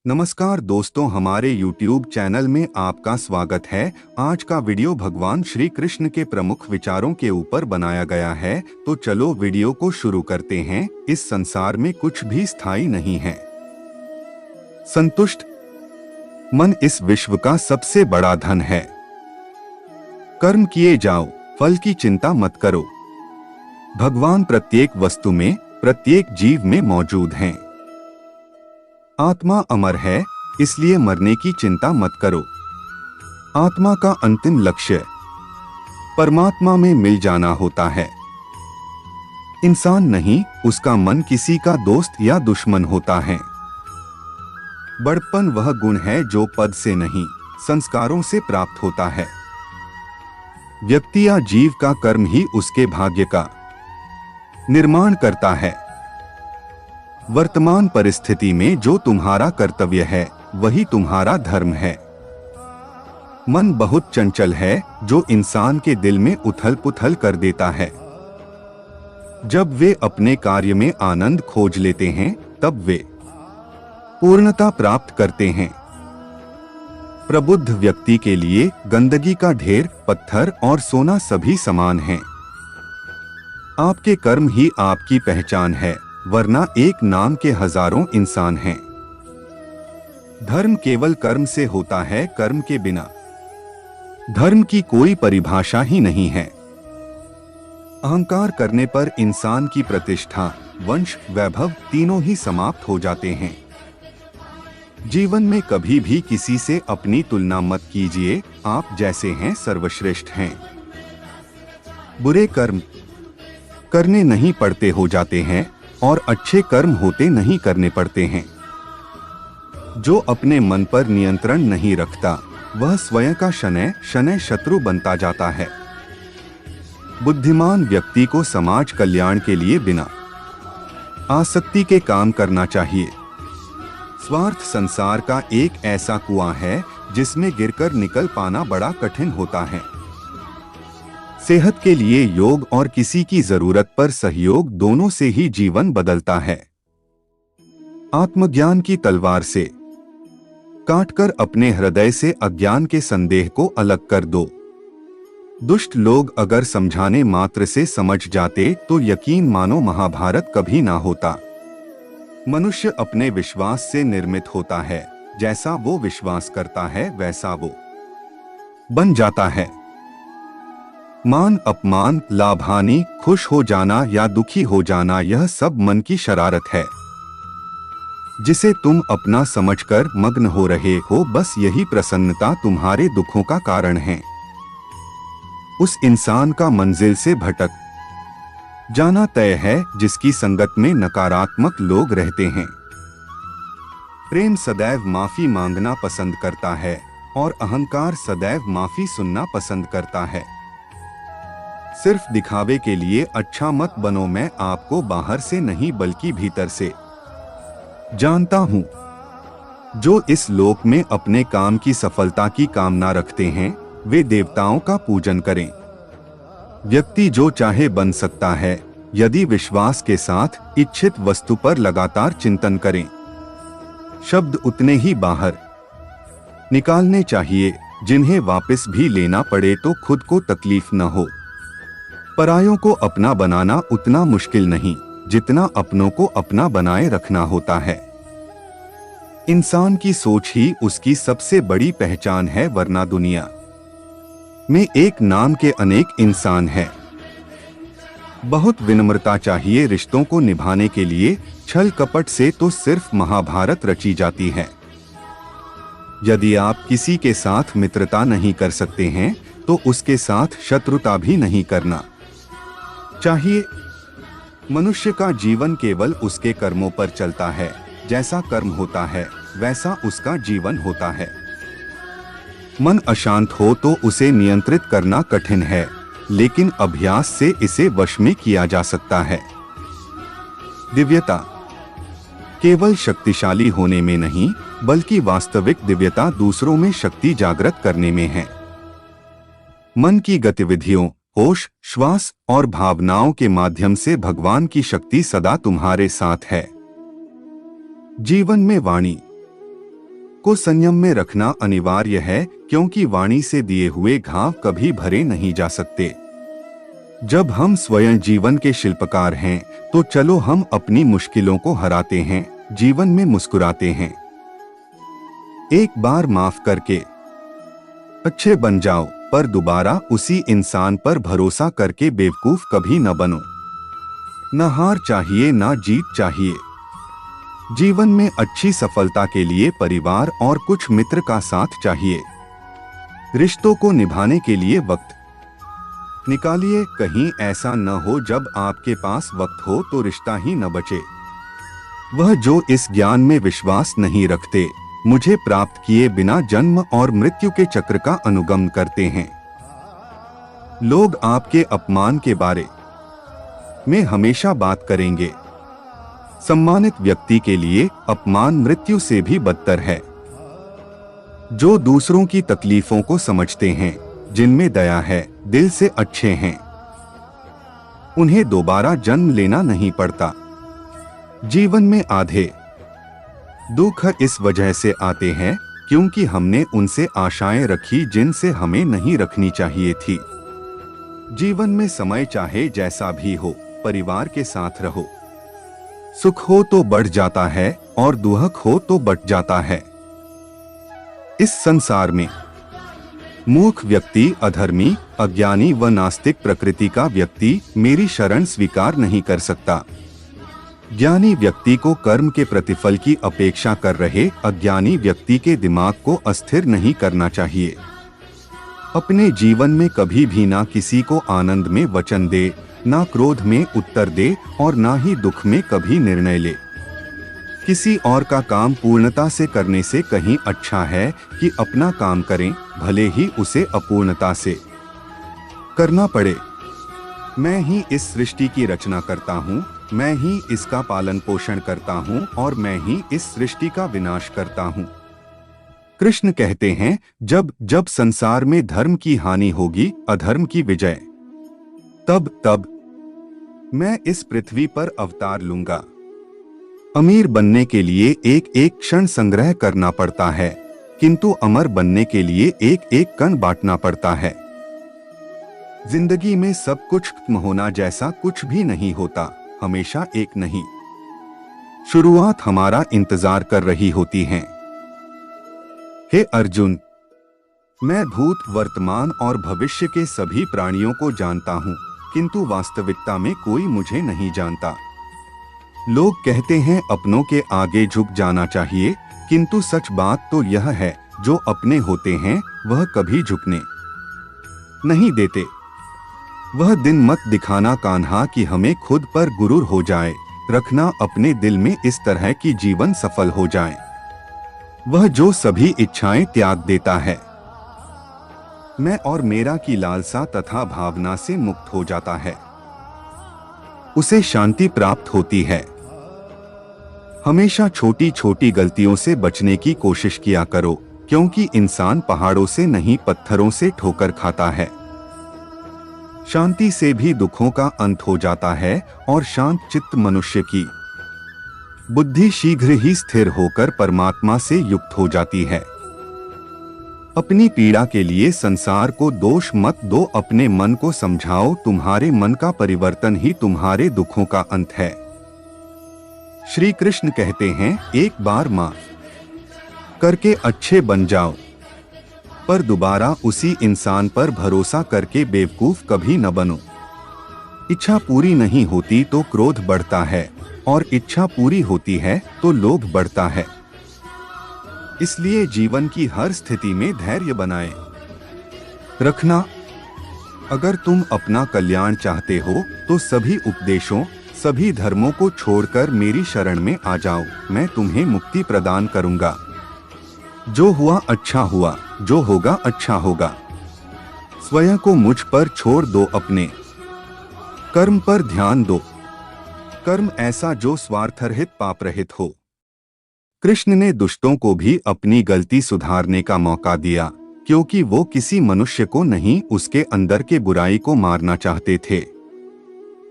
नमस्कार दोस्तों, हमारे YouTube चैनल में आपका स्वागत है। आज का वीडियो भगवान श्री कृष्ण के प्रमुख विचारों के ऊपर बनाया गया है। तो चलो वीडियो को शुरू करते हैं। इस संसार में कुछ भी स्थायी नहीं है। संतुष्ट मन इस विश्व का सबसे बड़ा धन है। कर्म किए जाओ, फल की चिंता मत करो। भगवान प्रत्येक वस्तु में, प्रत्येक जीव में मौजूद हैं। आत्मा अमर है, इसलिए मरने की चिंता मत करो। आत्मा का अंतिम लक्ष्य परमात्मा में मिल जाना होता है। इंसान नहीं, उसका मन किसी का दोस्त या दुश्मन होता है। बड़प्पन वह गुण है जो पद से नहीं, संस्कारों से प्राप्त होता है। व्यक्ति या जीव का कर्म ही उसके भाग्य का निर्माण करता है। वर्तमान परिस्थिति में जो तुम्हारा कर्तव्य है, वही तुम्हारा धर्म है। मन बहुत चंचल है, जो इंसान के दिल में उथल पुथल कर देता है। जब वे अपने कार्य में आनंद खोज लेते हैं, तब वे पूर्णता प्राप्त करते हैं। प्रबुद्ध व्यक्ति के लिए गंदगी का ढेर, पत्थर और सोना सभी समान हैं। आपके कर्म ही आपकी पहचान है, वरना एक नाम के हजारों इंसान हैं। धर्म केवल कर्म से होता है, कर्म के बिना धर्म की कोई परिभाषा ही नहीं है। अहंकार करने पर इंसान की प्रतिष्ठा, वंश, वैभव तीनों ही समाप्त हो जाते हैं। जीवन में कभी भी किसी से अपनी तुलना मत कीजिए, आप जैसे हैं सर्वश्रेष्ठ हैं। बुरे कर्म करने नहीं पड़ते हो जाते हैं, और अच्छे कर्म होते नहीं करने पड़ते हैं। जो अपने मन पर नियंत्रण नहीं रखता, वह स्वयं का शनैः शनैः शत्रु बनता जाता है। बुद्धिमान व्यक्ति को समाज कल्याण के लिए बिना आसक्ति के काम करना चाहिए। स्वार्थ संसार का एक ऐसा कुआं है, जिसमें गिरकर निकल पाना बड़ा कठिन होता है। सेहत के लिए योग और किसी की जरूरत पर सहयोग, दोनों से ही जीवन बदलता है। आत्मज्ञान की तलवार से काटकर अपने हृदय से अज्ञान के संदेह को अलग कर दो। दुष्ट लोग अगर समझाने मात्र से समझ जाते, तो यकीन मानो महाभारत कभी ना होता। मनुष्य अपने विश्वास से निर्मित होता है। जैसा वो विश्वास करता है, वैसा वो बन जाता है। मान अपमान, लाभ हानि, खुश हो जाना या दुखी हो जाना, यह सब मन की शरारत है, जिसे तुम अपना समझकर मग्न हो रहे हो। बस यही प्रसन्नता तुम्हारे दुखों का कारण है। उस इंसान का मंजिल से भटक जाना तय है, जिसकी संगत में नकारात्मक लोग रहते हैं। प्रेम सदैव माफी मांगना पसंद करता है, और अहंकार सदैव माफी सुनना पसंद करता है। सिर्फ दिखावे के लिए अच्छा मत बनो। मैं आपको बाहर से नहीं, बल्कि भीतर से जानता हूं। जो इस लोक में अपने काम की सफलता की कामना रखते हैं, वे देवताओं का पूजन करें। व्यक्ति जो चाहे बन सकता है, यदि विश्वास के साथ इच्छित वस्तु पर लगातार चिंतन करें। शब्द उतने ही बाहर निकालने चाहिए, जिन्हें वापस भी लेना पड़े तो खुद को तकलीफ न हो। परायों को अपना बनाना उतना मुश्किल नहीं, जितना अपनों को अपना बनाए रखना होता है। इंसान की सोच ही उसकी सबसे बड़ी पहचान है, वरना दुनिया में एक नाम के अनेक इंसान हैं। बहुत विनम्रता चाहिए रिश्तों को निभाने के लिए। छल कपट से तो सिर्फ महाभारत रची जाती है। यदि आप किसी के साथ मित्रता नहीं कर सकते हैं, तो उसके साथ शत्रुता भी नहीं करना चाहिए। मनुष्य का जीवन केवल उसके कर्मों पर चलता है। जैसा कर्म होता है, वैसा उसका जीवन होता है। मन अशांत हो तो उसे नियंत्रित करना कठिन है, लेकिन अभ्यास से इसे वश में किया जा सकता है। दिव्यता केवल शक्तिशाली होने में नहीं, बल्कि वास्तविक दिव्यता दूसरों में शक्ति जागृत करने में है। मन की गतिविधियों, होश, श्वास और भावनाओं के माध्यम से भगवान की शक्ति सदा तुम्हारे साथ है। जीवन में वाणी, को संयम में रखना अनिवार्य है, क्योंकि वाणी से दिए हुए घाव कभी भरे नहीं जा सकते। जब हम स्वयं जीवन के शिल्पकार हैं, तो चलो हम अपनी मुश्किलों को हराते हैं, जीवन में मुस्कुराते हैं। एक बार माफ करके अच्छे बन जाओ, पर दोबारा उसी इंसान पर भरोसा करके बेवकूफ कभी न बनो। न हार चाहिए, ना जीत चाहिए। जीवन में अच्छी सफलता के लिए परिवार और कुछ मित्र का साथ चाहिए। रिश्तों को निभाने के लिए वक्त निकालिए। कहीं ऐसा न हो जब आपके पास वक्त हो तो रिश्ता ही न बचे। वह जो इस ज्ञान में विश्वास नहीं रखते, मुझे प्राप्त किए बिना जन्म और मृत्यु के चक्र का अनुगमन करते हैं। लोग आपके अपमान के बारे में हमेशा बात करेंगे। सम्मानित व्यक्ति के लिए अपमान मृत्यु से भी बदतर है। जो दूसरों की तकलीफों को समझते हैं, जिनमें दया है, दिल से अच्छे हैं, उन्हें दोबारा जन्म लेना नहीं पड़ता। जीवन में आधे दुख इस वजह से आते हैं क्योंकि हमने उनसे आशाएं रखी जिनसे हमें नहीं रखनी चाहिए थी। जीवन में समय चाहे जैसा भी हो, परिवार के साथ रहो। सुख हो तो बढ़ जाता है और दुख हो तो बट जाता है। इस संसार में मूर्ख व्यक्ति, अधर्मी, अज्ञानी व नास्तिक प्रकृति का व्यक्ति मेरी शरण स्वीकार नहीं कर सकता। ज्ञानी व्यक्ति को कर्म के प्रतिफल की अपेक्षा कर रहे अज्ञानी व्यक्ति के दिमाग को अस्थिर नहीं करना चाहिए। अपने जीवन में कभी भी ना किसी को आनंद में वचन दे, ना क्रोध में उत्तर दे और ना ही दुख में कभी निर्णय ले। किसी और का काम पूर्णता से करने से कहीं अच्छा है कि अपना काम करें, भले ही उसे अपूर्णता से करना पड़े। मैं ही इस सृष्टि की रचना करता हूँ, मैं ही इसका पालन पोषण करता हूँ और मैं ही इस सृष्टि का विनाश करता हूँ। कृष्ण कहते हैं, जब जब संसार में धर्म की हानि होगी, अधर्म की विजय, तब तब मैं इस पृथ्वी पर अवतार लूंगा। अमीर बनने के लिए एक एक क्षण संग्रह करना पड़ता है, किंतु अमर बनने के लिए एक एक कण बांटना पड़ता है। जिंदगी में सब कुछ खत्म होना जैसा कुछ भी नहीं होता, हमेशा एक नहीं शुरुआत हमारा इंतजार कर रही होती है। हे अर्जुन, मैं भूत, वर्तमान और भविष्य के सभी प्राणियों को जानता हूँ, किंतु वास्तविकता में कोई मुझे नहीं जानता। लोग कहते हैं अपनों के आगे झुक जाना चाहिए, किंतु सच बात तो यह है, जो अपने होते हैं वह कभी झुकने नहीं देते। वह दिन मत दिखाना कान्हा कि हमें खुद पर गुरूर हो जाए, रखना अपने दिल में इस तरह की जीवन सफल हो जाए। वह जो सभी इच्छाएं त्याग देता है, मैं और मेरा की लालसा तथा भावना से मुक्त हो जाता है, उसे शांति प्राप्त होती है। हमेशा छोटी छोटी गलतियों से बचने की कोशिश किया करो, क्योंकि इंसान पहाड़ों से नहीं पत्थरों से ठोकर खाता है। शांति से भी दुखों का अंत हो जाता है और शांत चित्त मनुष्य की बुद्धि शीघ्र ही स्थिर होकर परमात्मा से युक्त हो जाती है। अपनी पीड़ा के लिए संसार को दोष मत दो, अपने मन को समझाओ, तुम्हारे मन का परिवर्तन ही तुम्हारे दुखों का अंत है। श्री कृष्ण कहते हैं, एक बार माफ करके अच्छे बन जाओ, पर दोबारा उसी इंसान पर भरोसा करके बेवकूफ कभी न बनो। इच्छा पूरी नहीं होती तो क्रोध बढ़ता है, और इच्छा पूरी होती है तो लोभ बढ़ता है। इसलिए जीवन की हर स्थिति में धैर्य बनाए रखना। अगर तुम अपना कल्याण चाहते हो तो सभी उपदेशों, सभी धर्मों को छोड़कर मेरी शरण में आ जाओ, मैं तुम्हें मुक्ति प्रदान करूंगा। जो हुआ अच्छा हुआ, जो होगा अच्छा होगा। स्वयं को मुझ पर छोड़ दो, अपने कर्म पर ध्यान दो। कर्म ऐसा जो स्वार्थरहित पाप रहित हो। कृष्ण ने दुष्टों को भी अपनी गलती सुधारने का मौका दिया, क्योंकि वो किसी मनुष्य को नहीं, उसके अंदर के बुराई को मारना चाहते थे।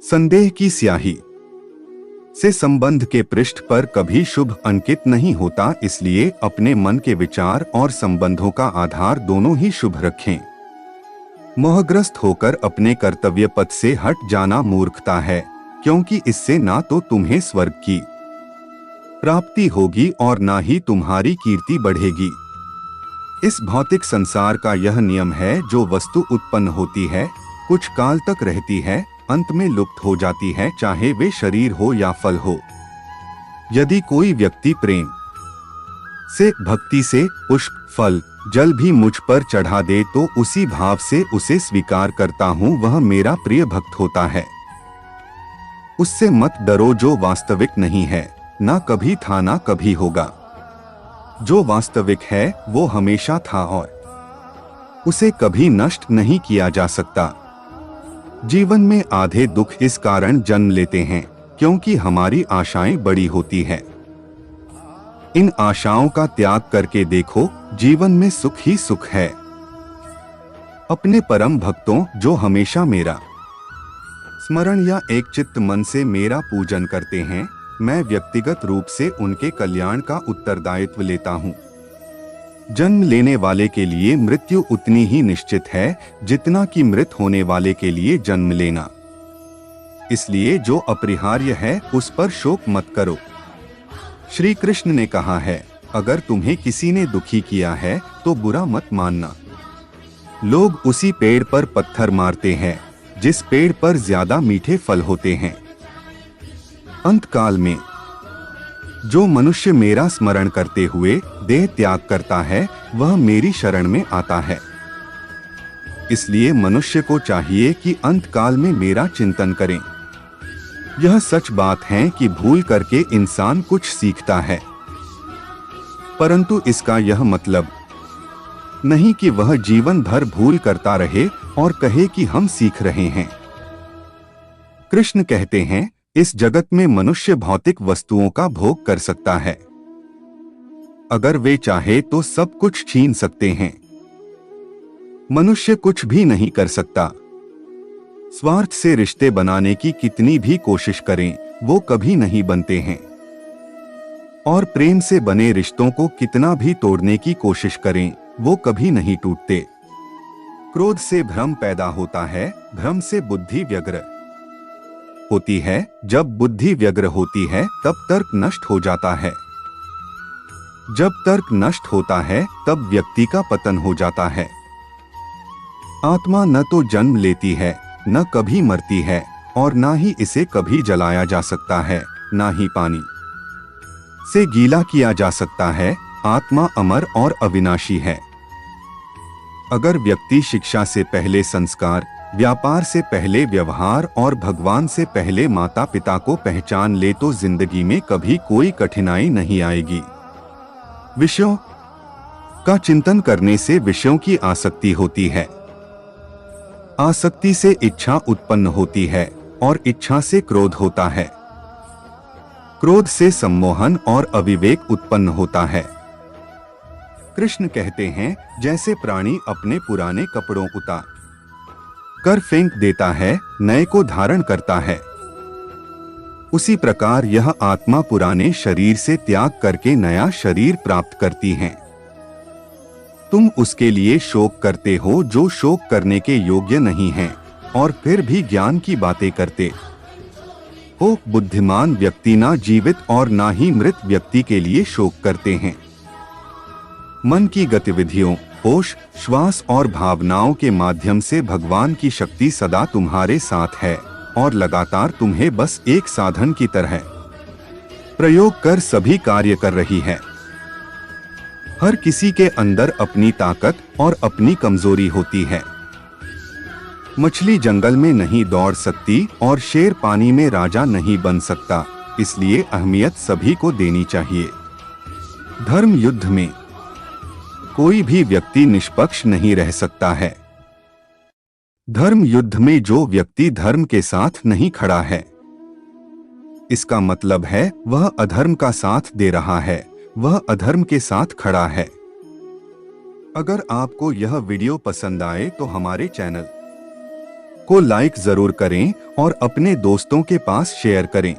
संदेह की स्याही से संबंध के पृष्ठ पर कभी शुभ अंकित नहीं होता, इसलिए अपने मन के विचार और संबंधों का आधार दोनों ही शुभ रखें। मोहग्रस्त होकर अपने कर्तव्य पथ से हट जाना मूर्खता है, क्योंकि इससे ना तो तुम्हें स्वर्ग की प्राप्ति होगी और ना ही तुम्हारी कीर्ति बढ़ेगी। इस भौतिक संसार का यह नियम है, जो वस्तु उत्पन्न होती है, कुछ काल तक रहती है, अंत में लुप्त हो जाती है, चाहे वे शरीर हो या फल हो। यदि कोई व्यक्ति प्रेम से, भक्ति से पुष्प, फल, जल भी मुझ पर चढ़ा दे तो उसी भाव से उसे स्वीकार करता हूँ, वह मेरा प्रिय भक्त होता है। उससे मत डरो जो वास्तविक नहीं है, ना कभी था ना कभी होगा। जो वास्तविक है वो हमेशा था और उसे कभी नष्ट नहीं किया जा सकता। जीवन में आधे दुख इस कारण जन्म लेते हैं क्योंकि हमारी आशाएं बड़ी होती है। इन आशाओं का त्याग करके देखो, जीवन में सुख ही सुख है। अपने परम भक्तों जो हमेशा मेरा स्मरण या एक चित्त मन से मेरा पूजन करते हैं, मैं व्यक्तिगत रूप से उनके कल्याण का उत्तरदायित्व लेता हूँ। जन्म लेने वाले के लिए मृत्यु उतनी ही निश्चित है जितना कि मृत होने वाले के लिए जन्म लेना। इसलिए जो अपरिहार्य है उस पर शोक मत करो। श्री कृष्ण ने कहा है, अगर तुम्हें किसी ने दुखी किया है तो बुरा मत मानना। लोग उसी पेड़ पर पत्थर मारते हैं जिस पेड़ पर ज्यादा मीठे फल होते हैं। अंत काल में जो मनुष्य मेरा स्मरण करते हुए देह त्याग करता है, वह मेरी शरण में आता है। इसलिए मनुष्य को चाहिए कि अंत काल में मेरा चिंतन करें। यह सच बात है कि भूल करके इंसान कुछ सीखता है, परंतु इसका यह मतलब नहीं कि वह जीवन भर भूल करता रहे और कहे कि हम सीख रहे हैं। कृष्ण कहते हैं, इस जगत में मनुष्य भौतिक वस्तुओं का भोग कर सकता है। अगर वे चाहे तो सब कुछ छीन सकते हैं। मनुष्य कुछ भी नहीं कर सकता। स्वार्थ से रिश्ते बनाने की कितनी भी कोशिश करें, वो कभी नहीं बनते हैं। और प्रेम से बने रिश्तों को कितना भी तोड़ने की कोशिश करें, वो कभी नहीं टूटते। क्रोध से भ्रम पैदा होता है, भ्रम से बुद्धि व्यग्र होती है। जब बुद्धि व्यग्र होती है तब तर्क नष्ट हो जाता है। जब तर्क नष्ट होता है तब व्यक्ति का पतन हो जाता है। आत्मा न तो जन्म लेती है, न कभी मरती है, और न ही इसे कभी जलाया जा सकता है, न ही पानी से गीला किया जा सकता है। आत्मा अमर और अविनाशी है। अगर व्यक्ति शिक्षा से पहले संस्कार, व्यापार से पहले व्यवहार और भगवान से पहले माता पिता को पहचान ले तो जिंदगी में कभी कोई कठिनाई नहीं आएगी। विषयों का चिंतन करने से विषयों की आसक्ति होती है। आसक्ति से इच्छा उत्पन्न होती है और इच्छा से क्रोध होता है। क्रोध से सम्मोहन और अविवेक उत्पन्न होता है। कृष्ण कहते हैं, जैसे प्राणी अपने पुराने कपड़ों उतार कर फेंक देता है, नए को धारण करता है, उसी प्रकार यह आत्मा पुराने शरीर से त्याग करके नया शरीर प्राप्त करती है। तुम उसके लिए शोक करते हो जो शोक करने के योग्य नहीं है, और फिर भी ज्ञान की बातें करते हो। बुद्धिमान व्यक्ति ना जीवित और ना ही मृत व्यक्ति के लिए शोक करते हैं। मन की गतिविधियों, होश, श्वास और भावनाओं के माध्यम से भगवान की शक्ति सदा तुम्हारे साथ है और लगातार तुम्हें बस एक साधन की तरह प्रयोग कर सभी कार्य कर रही है। हर किसी के अंदर अपनी ताकत और अपनी कमजोरी होती है। मछली जंगल में नहीं दौड़ सकती और शेर पानी में राजा नहीं बन सकता, इसलिए अहमियत सभी को देनी चाहिए। धर्म युद्ध में कोई भी व्यक्ति निष्पक्ष नहीं रह सकता है। धर्म युद्ध में जो व्यक्ति धर्म के साथ नहीं खड़ा है, इसका मतलब है वह अधर्म का साथ दे रहा है, वह अधर्म के साथ खड़ा है। अगर आपको यह वीडियो पसंद आए तो हमारे चैनल को लाइक जरूर करें और अपने दोस्तों के पास शेयर करें।